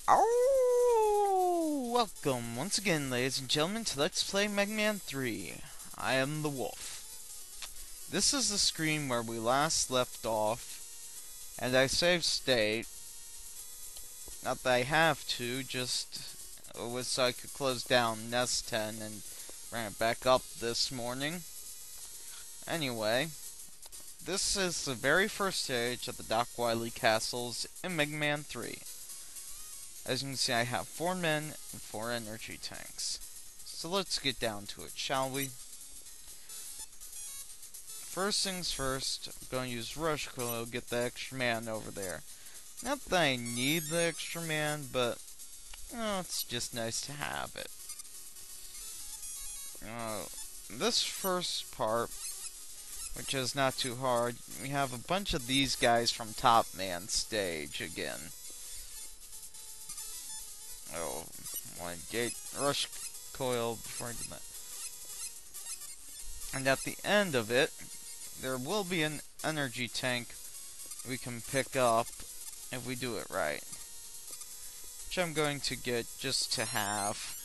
Oh, welcome once again, ladies and gentlemen, to Let's Play MM3. I am the Wolf. This is the screen where we last left off, and I saved state. Not that I have to, just it was so I could close down Nest 10 and bring it back up this morning. Anyway, this is the very first stage of the Doc Wiley Castles in Mega Man 3. As you can see, I have 4 men and 4 energy tanks. So let's get down to it, shall we? First things first, I'm going to use Rush Coil to get the extra man over there. Not that I need the extra man, but it's just nice to have it. This first part, which is not too hard, we have a bunch of these guys from Top Man stage again. Oh, one gate rush coil before I do that. And at the end of it, there will be an energy tank we can pick up if we do it right. Which I'm going to get just to have.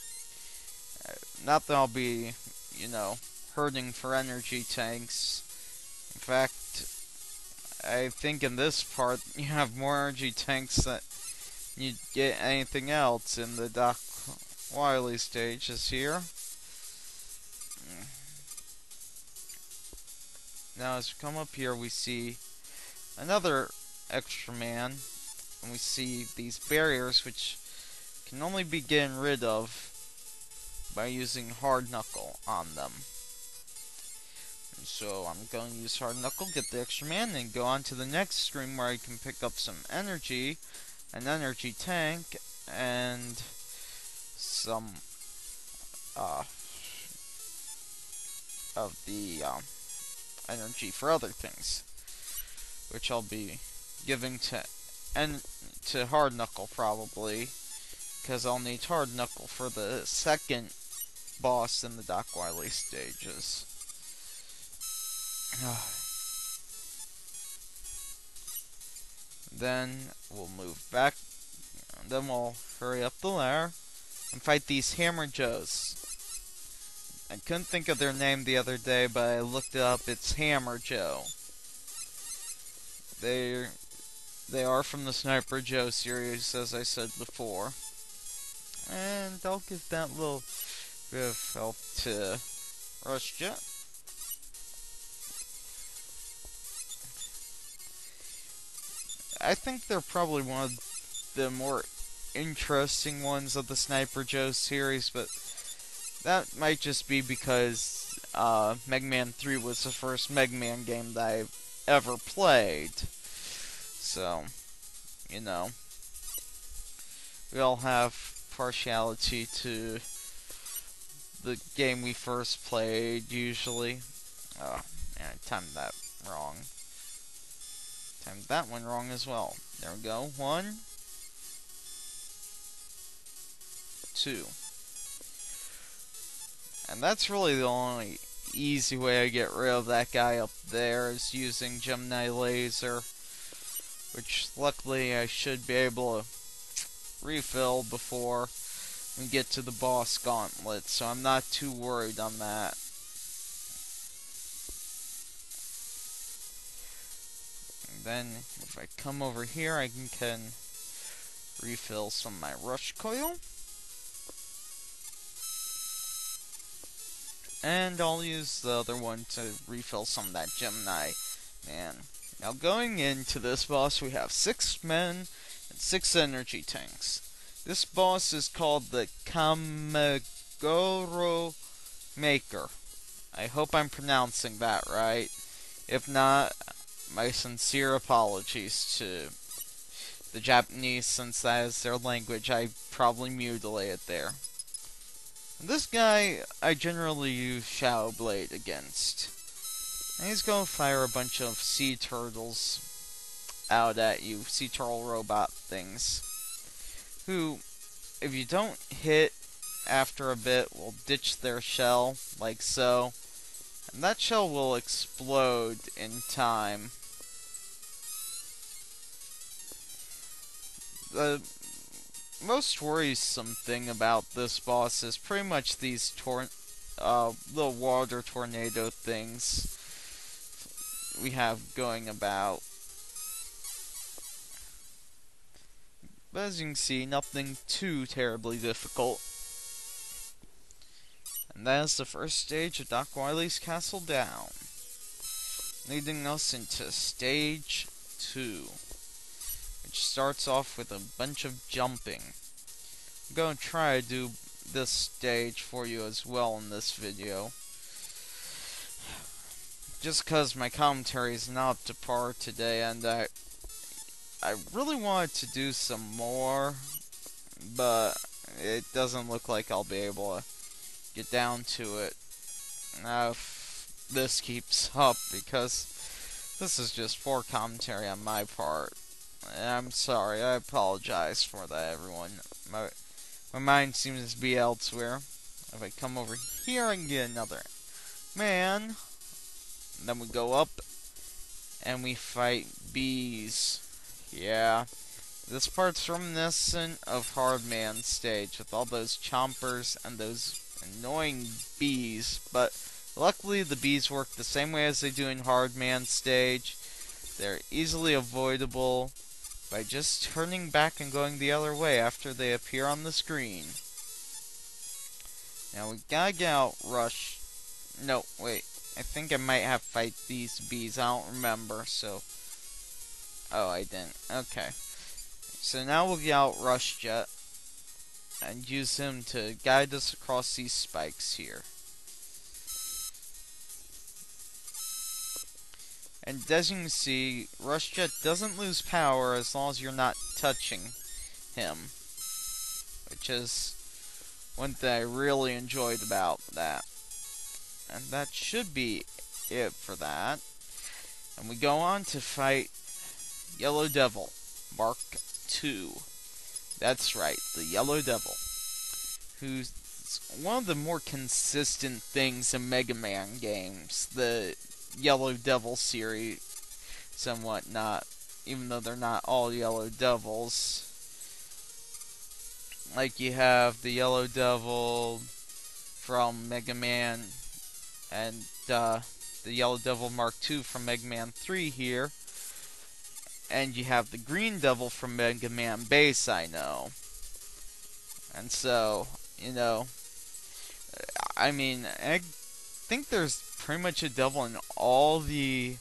Not that I'll be, hurting for energy tanks. In fact, I think in this part, you have more energy tanks than you get anything else in the Doc Wiley stages here. Now as we come up here, we see another extra man, and we see these barriers which can only be gotten rid of by using hard knuckle on them. And so I'm going to use hard knuckle, get the extra man, and go on to the next screen where I can pick up some energy, an energy tank, and some of the energy for other things, which I'll be giving to hard knuckle probably, because I'll need hard knuckle for the second boss in the Doc Wiley stages. Then we'll move back. Then we'll hurry up the ladder and fight these Hammer Joes. I couldn't think of their name the other day, but I looked it up. It's Hammer Joe. They are from the Sniper Joe series, as I said before. And I'll give that little bit of help to Rush Jet. I think they're probably one of the more interesting ones of the Sniper Joe series, but that might just be because Mega Man 3 was the first Mega Man game that I've ever played. So, we all have partiality to the game we first played, usually. Oh, man, I timed that wrong. Timed that one wrong as well. There we go. 1, 2. And that's really the only easy way I get rid of that guy up there, is using Gemini Laser, which luckily I should be able to refill before we get to the boss gauntlet, so I'm not too worried on that. And then if I come over here, I can refill some of my rush coil. And I'll use the other one to refill some of that Gemini Man. Now going into this boss, we have 6 men and 6 energy tanks. This boss is called the Kamegoro Maker. I hope I'm pronouncing that right. If not, my sincere apologies to the Japanese, since that is their language. I probably mutilated there. This guy, I generally use Shadow Blade against. And he's going to fire a bunch of sea turtles out at you, sea turtle robot things, who, if you don't hit after a bit, will ditch their shell, like so. And that shell will explode in time. most worrisome thing about this boss is pretty much these little water tornado things we have going about. But as you can see, nothing too terribly difficult. And that is the first stage of Doc Wiley's Castle down, leading us into stage 2, which starts off with a bunch of jumping. I'm going to try to do this stage for you as well in this video, just because my commentary is not up to par today, and I really wanted to do some more, but it doesn't look like I'll be able to get down to it if this keeps up, because this is just poor commentary on my part. And I'm sorry, I apologize for that, everyone. My mind seems to be elsewhere. If I come over here, I can get another man. Then we go up, and we fight bees. Yeah, this part's reminiscent of Hard Man stage, with all those chompers and those annoying bees, but luckily the bees work the same way as they do in Hard Man stage. They're easily avoidable by just turning back and going the other way after they appear on the screen. Now we gotta get out Rush. No, wait. I think I might have to fight these bees. I don't remember, so... Oh, I didn't. Okay. So now we'll get out Rush Jet and use him to guide us across these spikes here. And as you can see, Rush Jet doesn't lose power as long as you're not touching him, which is one thing I really enjoyed about that. And that should be it for that. And we go on to fight Yellow Devil, Mark II. That's right, the Yellow Devil, who's one of the more consistent things in Mega Man games. The Yellow Devil series and whatnot, even though they're not all Yellow Devils. Like, you have the Yellow Devil from Mega Man and the Yellow Devil Mark II from Mega Man 3 here. And you have the Green Devil from Mega Man Base, I know. And so, you know, I mean, I think there's pretty much a devil in all the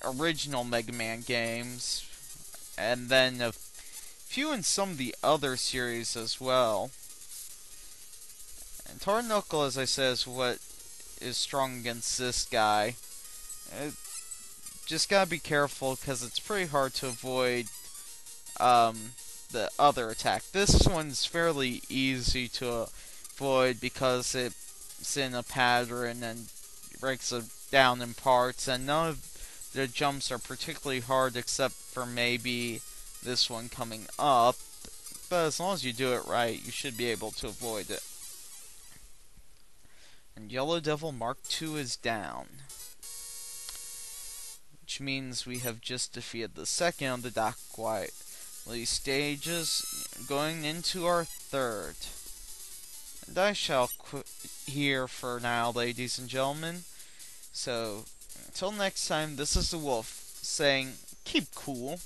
original Mega Man games, and then a few in some of the other series as well. And Tarnukle, as I said, is what is strong against this guy. Just gotta be careful, because it's pretty hard to avoid the other attack. This one's fairly easy to avoid because it's in a pattern and breaks it down in parts, and none of the jumps are particularly hard except for maybe this one coming up, but as long as you do it right, you should be able to avoid it. And Yellow Devil Mark II is down, which means we have just defeated the second of the Doc Wiley stages, going into our third. And I shall quit here for now, ladies and gentlemen. So, until next time, this is the Wulv, saying, keep cool.